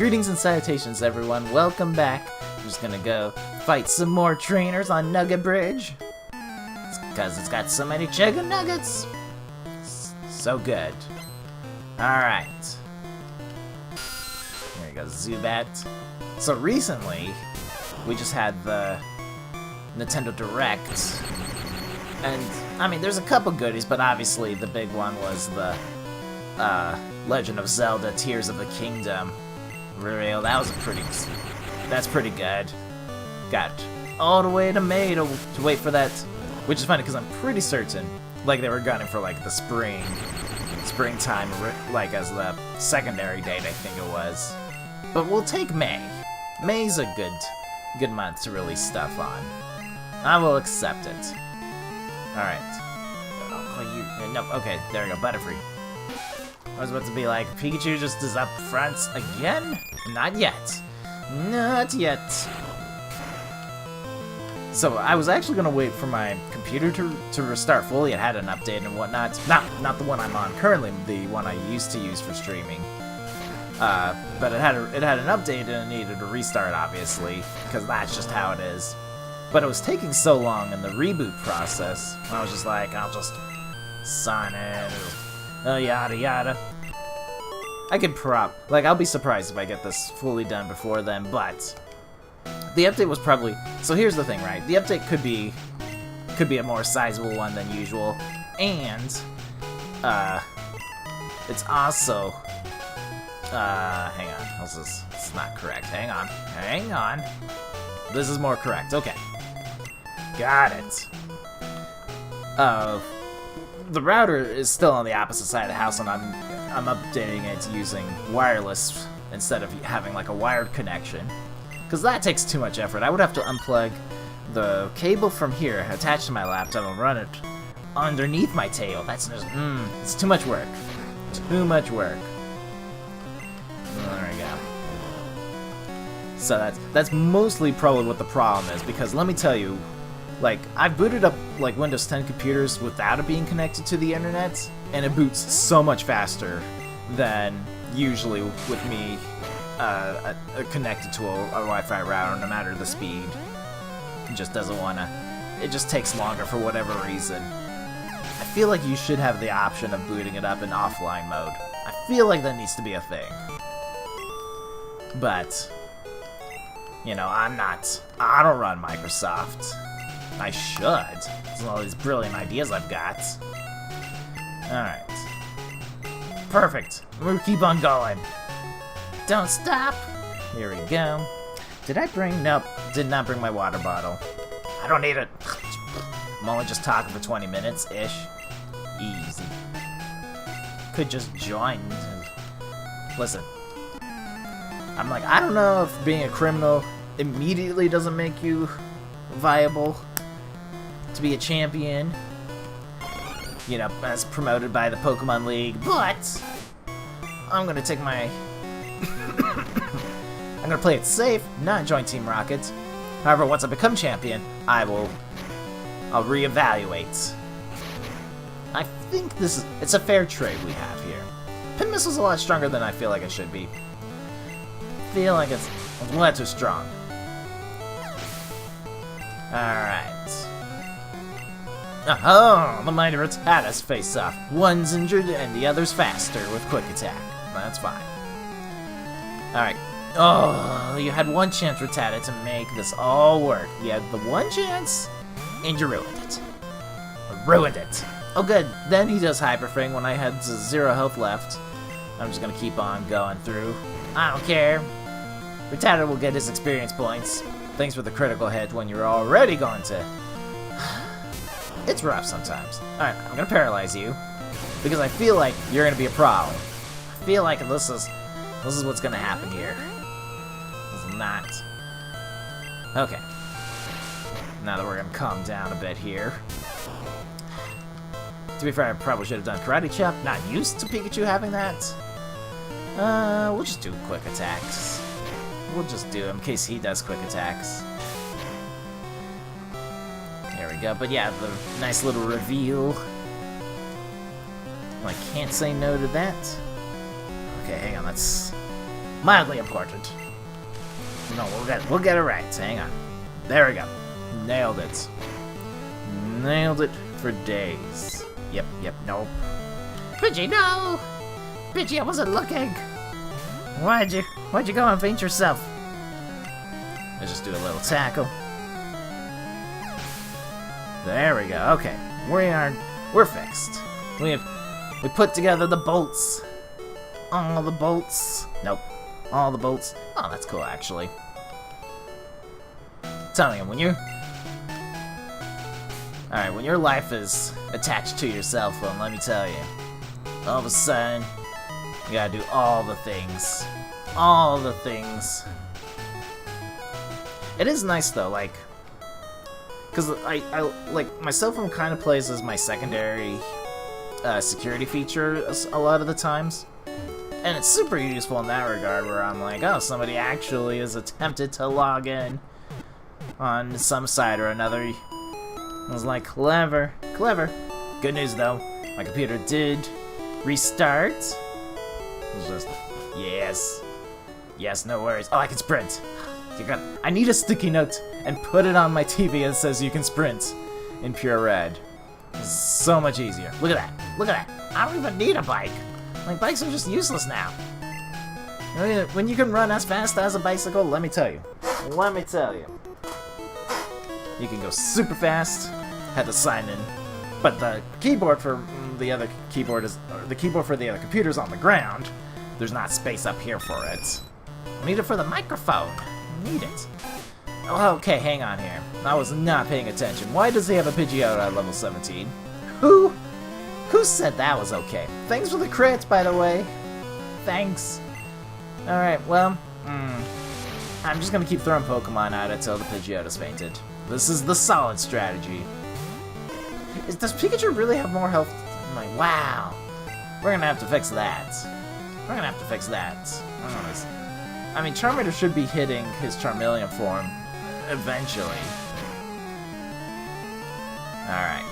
Greetings and salutations, everyone. Welcome back. I'm just gonna go fight some more trainers on Nugget Bridge. Because it's got so many chicken nuggets. So good. Alright. There you go, Zubat. So recently, we just had the Nintendo Direct. And, I mean, there's a couple goodies, but obviously the big one was the Legend of Zelda Tears of the Kingdom. Real, that's pretty good. Got all the way to May to wait for that, which is funny because I'm pretty certain, like, they were gunning for like the springtime, like as the secondary date, I think it was. But we'll take May. May's a good month to release stuff on. I will accept it. All right. Oh, no. Okay, there we go. Butterfree. I was about to be like, Pikachu just is up front again? Not yet. Not yet. So I was actually gonna wait for my computer to restart fully. It had an update and whatnot. Not the one I'm on currently, the one I used to use for streaming. But it had an update and it needed a restart, obviously, because that's just how it is. But it was taking so long in the reboot process. I was just like, I'll just sign in. Yada yada. I could I'll be surprised if I get this fully done before then, but the update was probably, so here's the thing, right? The update could be a more sizable one than usual, and it's also hang on, it's not correct. Hang on. This is more correct. Okay. Got it. The router is still on the opposite side of the house, and I'm updating it using wireless instead of having like a wired connection, because that takes too much effort. I would have to unplug the cable from here, attach to my laptop, and run it underneath my tail. That's just it's too much work. Too much work. There we go. So that's mostly probably what the problem is, because let me tell you, like, I've booted up like Windows 10 computers without it being connected to the internet, and it boots so much faster than usually with me connected to a Wi-Fi router, no matter the speed. It just doesn't wanna. It just takes longer for whatever reason. I feel like you should have the option of booting it up in offline mode. I feel like that needs to be a thing. But, you know, I don't run Microsoft. I should. There's all these brilliant ideas I've got. Alright. Perfect. We'll keep on going. Don't stop. Here we go. Did I bring... Nope. Did not bring my water bottle. I don't need it. I'm only just talking for 20 minutes-ish. Easy. Could just join. Listen. I'm like, I don't know if being a criminal immediately doesn't make you viable to be a champion, you know, as promoted by the Pokémon League, but I'm gonna take my I'm gonna play it safe, not join Team Rocket. However, once I become champion, I'll reevaluate. I think it's a fair trade we have here. Pin Missile's a lot stronger than I feel like it should be. I feel like it's a lot too strong. Alright. Oh, the mighty Rattatas face off. One's injured and the other's faster with Quick Attack. That's fine. Alright. Oh, you had one chance, Rattata, to make this all work. You had the one chance, and you ruined it. Ruined it. Oh good, then he does Hyper Fang when I had 0 health left. I'm just gonna keep on going through. I don't care. Rattata will get his experience points. Thanks for the critical hit when you're already going to... It's rough sometimes. Alright, I'm gonna paralyze you, because I feel like you're gonna be a problem. I feel like this is what's gonna happen here. This is not... Okay. Now that we're gonna calm down a bit here. To be fair, I probably should have done Karate Chop. Not used to Pikachu having that. We'll just do quick attacks. We'll just do him in case he does quick attacks. There we go. But yeah, the nice little reveal. I can't say no to that. Okay, hang on. Let's Mildly important. No, we'll get it right. Hang on. There we go. Nailed it. Nailed it for days. Yep, nope. Pidgey, no! Pidgey, I wasn't looking! Why'd you go and faint yourself? Let's just do a little tackle. There we go, okay. We're fixed. We put together the bolts. All the bolts. Nope. All the bolts. Oh, that's cool, actually. Tell me, when your life is attached to your cell phone, let me tell you, all of a sudden, you gotta do all the things. All the things. It is nice though, like, because I like, my cell phone kind of plays as my secondary security feature a lot of the times. And it's super useful in that regard, where I'm like, oh, somebody actually has attempted to log in on some site or another. I was like, clever. Good news though, my computer did restart. It was just, yes, no worries. Oh, I can sprint. I need a sticky note and put it on my TV that says you can sprint in pure red. It's so much easier. Look at that. I don't even need a bike. Like, bikes are just useless now. When you can run as fast as a bicycle, let me tell you. You can go super fast, had to sign in, but the keyboard for the other computer is on the ground. There's not space up here for it. I need it for the microphone. I need it. Oh, okay, hang on here. I was not paying attention. Why does he have a Pidgeotto at level 17? Who said that was okay? Thanks for the crits, by the way. Thanks. Alright, well, I'm just gonna keep throwing Pokemon at it till the Pidgeotto's fainted. This is the solid strategy. Does Pikachu really have more health? I'm like, wow. We're gonna have to fix that. I mean, Charmander should be hitting his Charmeleon form eventually. Alright.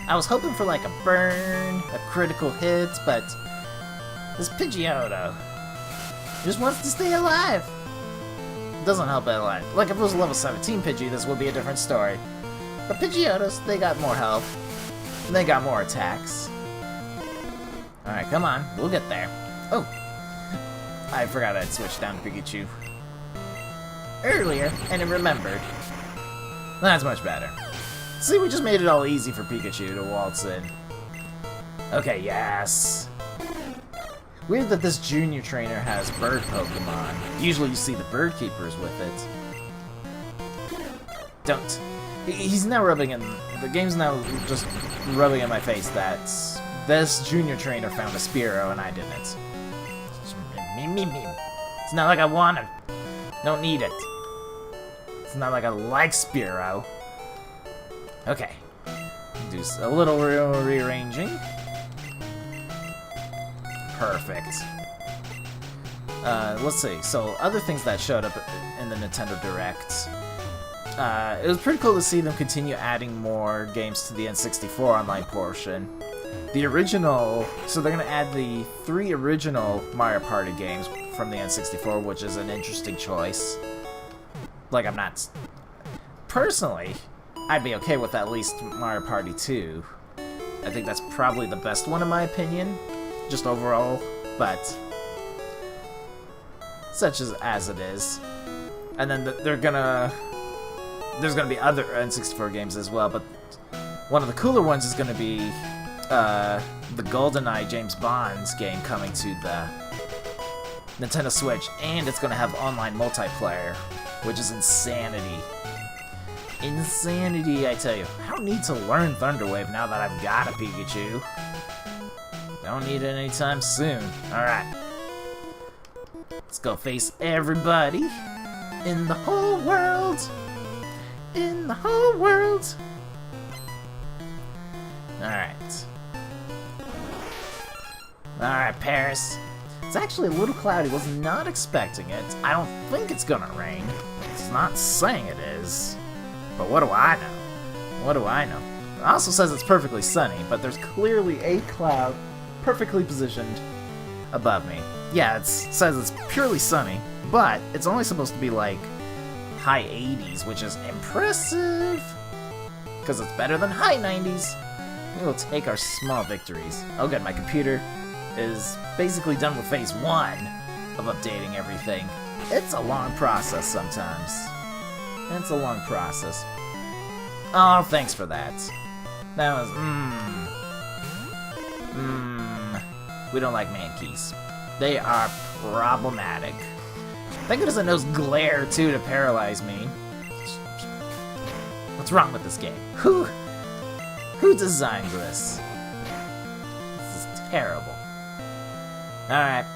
I was hoping for like a burn, a critical hit, but this Pidgeotto just wants to stay alive. It doesn't help it a lot. Like if it was a level 17 Pidgey, this would be a different story. But Pidgeottos, they got more health. And they got more attacks. Alright, come on. We'll get there. Oh! I forgot I'd switched down to Pikachu earlier, and it remembered. That's much better. See, we just made it all easy for Pikachu to waltz in. Okay, yes. Weird that this junior trainer has bird Pokemon. Usually you see the bird keepers with it. Don't. He's now rubbing in. The game's now just rubbing in my face that this junior trainer found a Spearow and I didn't. It's not like I want it. Don't need it. It's not like I like Spearow. Okay. Do a little rearranging. Perfect. Let's see. So, other things that showed up in the Nintendo Direct. It was pretty cool to see them continue adding more games to the N64 online portion. The original... So they're going to add the 3 original Mario Party games from the N64, which is an interesting choice. Like, I'm not... Personally, I'd be okay with at least Mario Party 2. I think that's probably the best one in my opinion, just overall, but... Such as it is. And then they're gonna... There's gonna be other N64 games as well, but one of the cooler ones is gonna be the GoldenEye James Bond's game coming to the Nintendo Switch, and it's gonna have online multiplayer, which is insanity. Insanity, I tell you. I don't need to learn Thunder Wave now that I've got a Pikachu. Don't need it anytime soon. Alright. Let's go face everybody in the whole world. In the whole world. Alright. Alright, Paris. It's actually a little cloudy. Was not expecting it. I don't think it's gonna rain. It's not saying it is. But what do I know? What do I know? It also says it's perfectly sunny, but there's clearly a cloud perfectly positioned above me. Yeah, it says it's purely sunny, but it's only supposed to be like high 80s, which is impressive, because it's better than high 90s. We will take our small victories. Oh good, my computer is basically done with phase 1 of updating everything. It's a long process sometimes. It's a long process. Oh, thanks for that. That was, We don't like mankeys. They are problematic. Thank goodness it knows glare, too, to paralyze me. What's wrong with this game? Who designed this? This is terrible. Alright,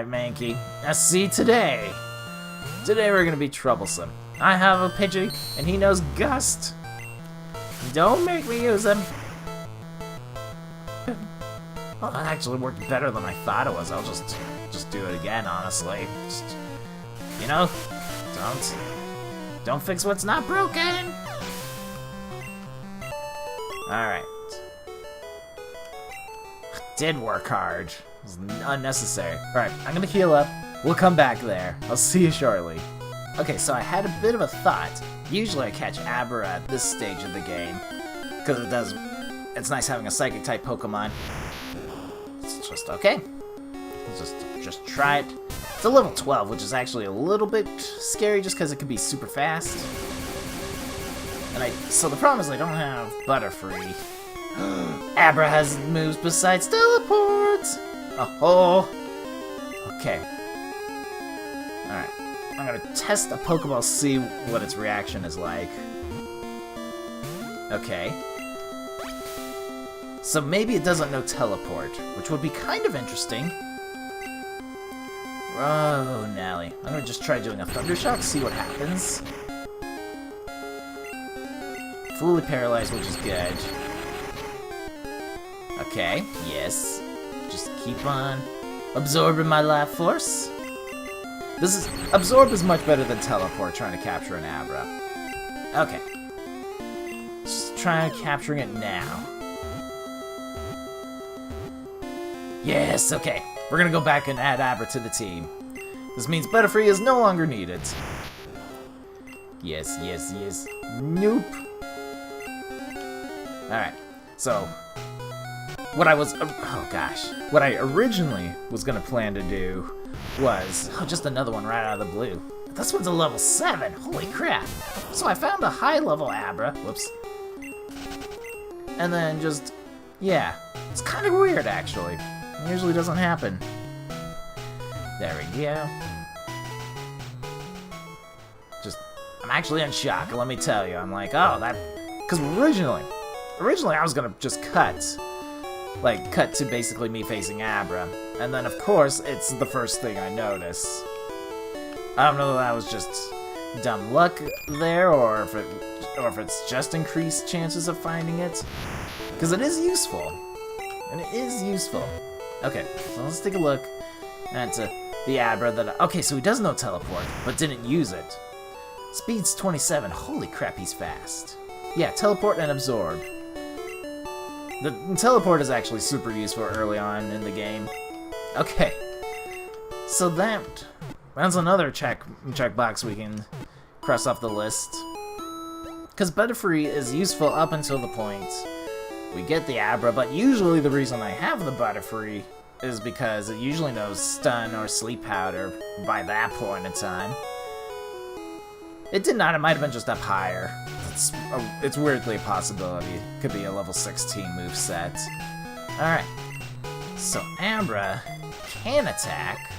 Mankey. Now see, today we're gonna be troublesome. I have a Pidgey, and he knows Gust. Don't make me use him. Well, that actually worked better than I thought it was. I'll just do it again, honestly. Just, you know, don't fix what's not broken. Alright. Did work hard. It was unnecessary. Alright, I'm gonna heal up. We'll come back there. I'll see you shortly. Okay, so I had a bit of a thought. Usually I catch Abra at this stage of the game, because it's nice having a Psychic-type Pokemon. It's just okay. Just try it. It's a level 12, which is actually a little bit scary just because it can be super fast. So the problem is I don't have Butterfree. Abra has moves besides Teleport! Oh. Okay. Alright. I'm gonna test a Pokeball, see what its reaction is like. Okay. So maybe it doesn't know Teleport, which would be kind of interesting. Oh, Nally. I'm gonna just try doing a Thunder Shock, see what happens. Fully paralyzed, which is good. Okay, yes. Just keep on absorbing my life force. Absorb is much better than Teleport, trying to capture an Abra. Okay. Just try capturing it now. Yes, okay. We're gonna go back and add Abra to the team. This means Butterfree is no longer needed. Yes. Nope. Alright, so what I originally was gonna plan to do was just another one right out of the blue. This one's a level 7. Holy crap! So I found a high level Abra. Whoops. And then just, yeah, it's kind of weird actually. It usually doesn't happen. There we go. I'm actually in shock. Let me tell you. I'm like, oh, that, because originally I was gonna just cut to basically me facing Abra, and then of course it's the first thing I notice. I don't know if that was just dumb luck there, or if it's just increased chances of finding it, because it is useful, Okay, so let's take a look at the Abra that. Okay, so he does know Teleport, but didn't use it. Speed's 27. Holy crap, he's fast. Yeah, Teleport and Absorb. The Teleport is actually super useful early on in the game. Okay. So that's another checkbox we can cross off the list. Because Butterfree is useful up until the point we get the Abra, but usually the reason I have the Butterfree is because it usually knows Stun or Sleep Powder by that point in time. It did not, it might have been just up higher. It's weirdly a possibility. It could be a level 16 moveset. Alright. So Abra can attack.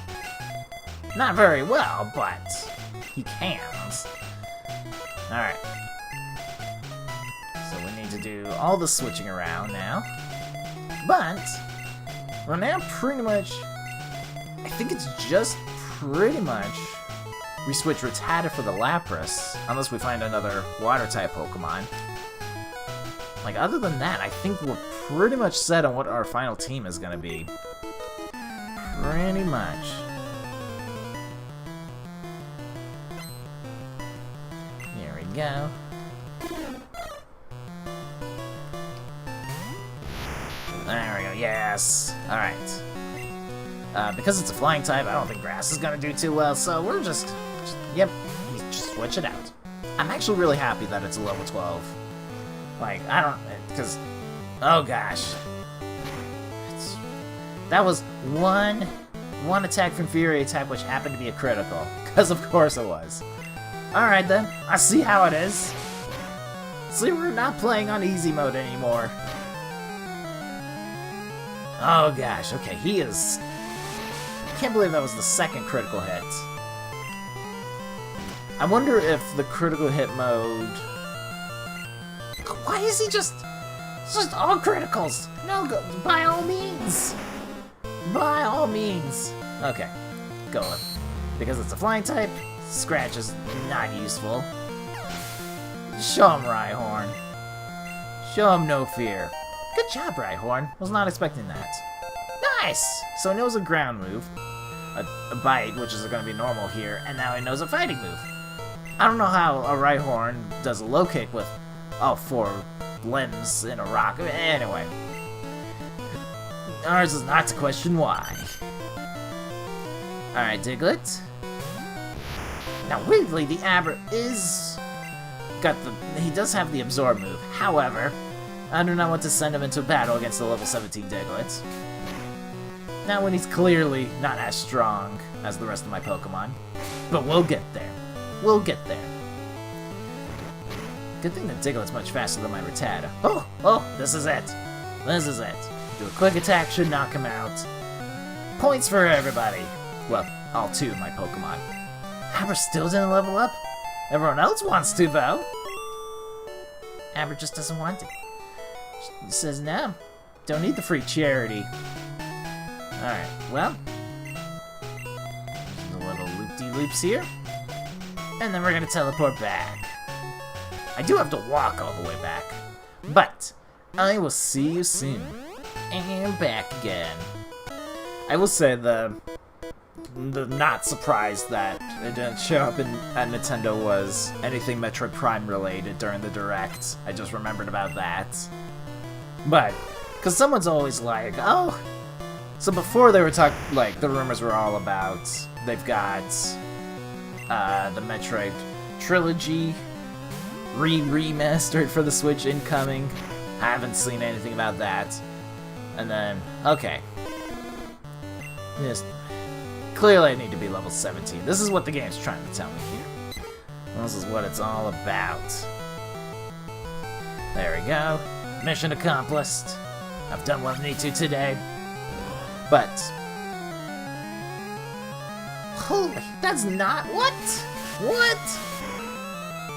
Not very well, but he can. Alright. So we need to do all the switching around now. But we're now pretty much, I think it's just pretty much we switch Rattata for the Lapras, unless we find another Water-type Pokemon. Like, other than that, I think we're pretty much set on what our final team is gonna be. Pretty much. Here we go. There we go, yes! Alright. Because it's a flying type, I don't think grass is gonna do too well, so we're just yep, just switch it out. I'm actually really happy that it's a level 12. Like, I don't, because, oh gosh. That was one attack from Fury type, which happened to be a critical. Because of course it was. Alright then, I see how it is. See, we're not playing on easy mode anymore. Oh gosh, okay, he is... I can't believe that was the second critical hit. I wonder if the critical hit mode... Why is he just... It's just all criticals! No, go, by all means! By all means! Okay, go on. Because it's a flying type, Scratch is not useful. Show him, Rhyhorn. Show him no fear. Good job, Rhyhorn. Was not expecting that. Nice! So he knows a ground move, a bite, which is going to be normal here, and now he knows a fighting move. I don't know how a Rhyhorn does a low kick with all 4 limbs in a rock. Anyway. Ours is not to question why. Alright, Diglett. Now, weirdly, the Aber is... He does have the Absorb move. However, I do not want to send him into battle against the level 17 Diglett. Not when he's clearly not as strong as the rest of my Pokemon. But we'll get there. We'll get there. Good thing that Diglett's much faster than my Rattata. Oh, this is it. This is it. Do a quick attack, should knock him out. Points for everybody. Well, all 2 of my Pokemon. Aber still didn't level up? Everyone else wants to, though. Aber just doesn't want to. She says no. Don't need the free charity. Alright, well. The little loop-de-loops here. And then we're gonna teleport back. I do have to walk all the way back. But, I will see you soon. And back again. I will say the not surprised that it didn't show up at Nintendo was anything Metroid Prime related during the Direct. I just remembered about that. But, because someone's always like, oh... So before they were talking, like, the rumors were all about, they've got the Metroid Trilogy remastered for the Switch incoming. I haven't seen anything about that. And then, okay. Just, clearly I need to be level 17. This is what the game's trying to tell me here. This is what it's all about. There we go. Mission accomplished. I've done what I need to today. But... Holy, that's not... What? What?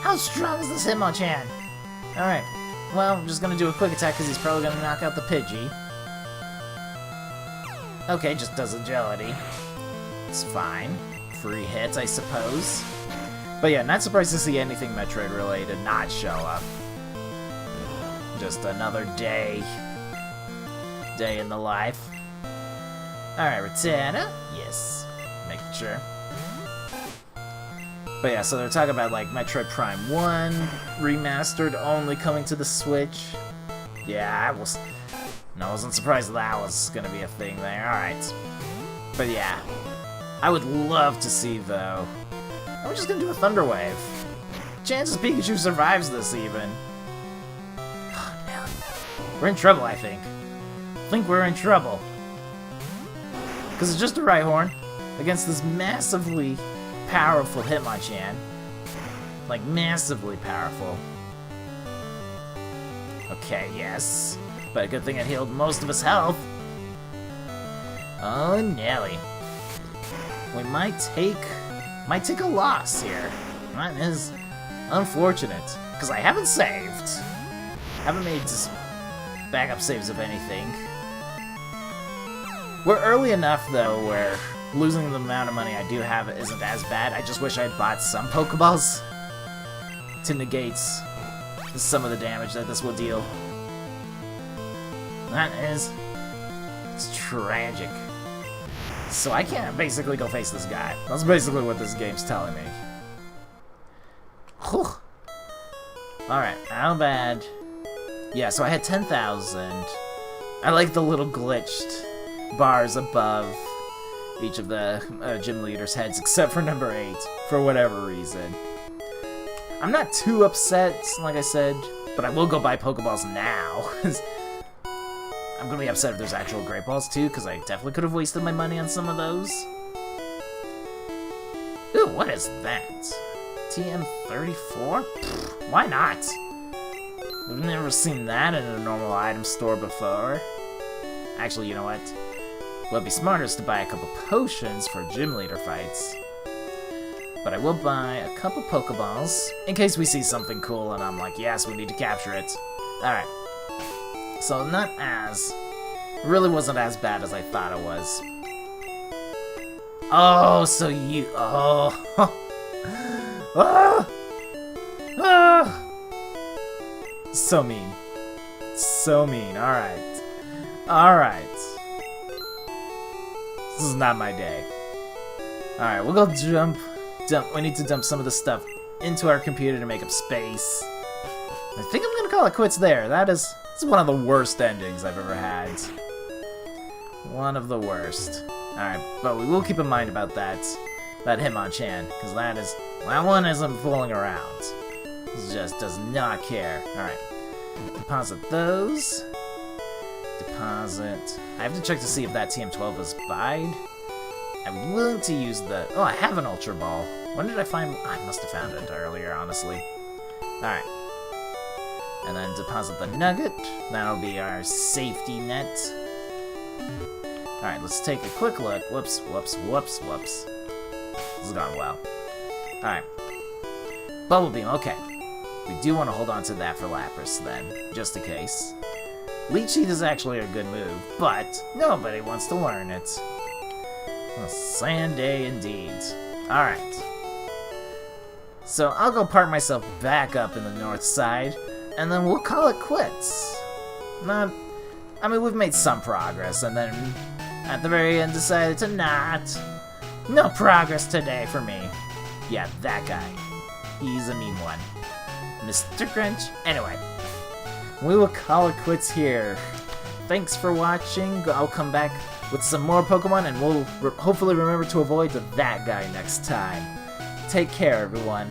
How strong is this Hitmonchan? Alright. Well, I'm just gonna do a quick attack because he's probably gonna knock out the Pidgey. Okay, just does agility. It's fine. Free hits, I suppose. But yeah, not surprised to see anything Metroid related not show up. Just another day. Day in the life. Alright, Rattata. Yes. Making sure. But yeah, so they're talking about like Metroid Prime 1 remastered only coming to the Switch. Yeah, I wasn't surprised that was gonna be a thing there. Alright. But yeah. I would love to see though. I'm just gonna do a Thunder Wave. Chances Pikachu survives this even. Oh no. We're in trouble, I think. I think we're in trouble. Because it's just a Rhyhorn against this massively powerful Hitmonchan. Like, massively powerful. Okay, yes. But a good thing it healed most of his health. Oh, Nelly. We might take a loss here. That is unfortunate. Because I haven't saved. Haven't made backup saves of anything. We're early enough, though, where losing the amount of money I do have isn't as bad. I just wish I'd bought some Pokeballs to negate some of the damage that this will deal. It's tragic. So I can't basically go face this guy. That's basically what this game's telling me. Whew. Alright, how bad? Yeah, so I had 10,000. I like the little glitched bars above each of the gym leaders' heads except for number 8, for whatever reason. I'm not too upset, like I said, but I will go buy Pokeballs now. I'm gonna be upset if there's actual Great Balls too, because I definitely could have wasted my money on some of those. Ooh, what is that? TM34? Pfft, why not? We've never seen that in a normal item store before. Actually, you know what? What'd be smarter is to buy a couple potions for gym leader fights. But I will buy a couple Pokeballs, in case we see something cool and I'm like, yes, we need to capture it. Alright. So, not as... really wasn't as bad as I thought it was. Oh, so you... oh... ah! Ah! So mean. So mean. Alright. Alright. This is not my day. Alright, we'll go dump. We need to dump some of the stuff into our computer to make up space. I think I'm gonna call it quits there. This is one of the worst endings I've ever had. One of the worst. Alright, but we will keep in mind about that Hitmonchan, because that one isn't fooling around. It just does not care. Alright. Deposit those. Deposit. I have to check to see if that TM12 is buyed. I'm willing to use the... oh, I have an Ultra Ball. When did I find... I must have found it earlier, honestly. Alright. And then deposit the Nugget. That'll be our safety net. Alright, let's take a quick look. Whoops, whoops, whoops, whoops. This has gone well. Alright. Bubble Beam, okay. We do want to hold on to that for Lapras, then, just in case. Leech Seed is actually a good move, but nobody wants to learn it. A sand day indeed. Alright. So I'll go park myself back up in the north side, and then we'll call it quits. I mean, we've made some progress, and then at the very end decided to not. No progress today for me. Yeah, that guy. He's a mean one. Mr. Grinch. Anyway, we will call it quits here. Thanks for watching. I'll come back with some more Pokemon, and we'll hopefully remember to avoid that guy next time. Take care, everyone.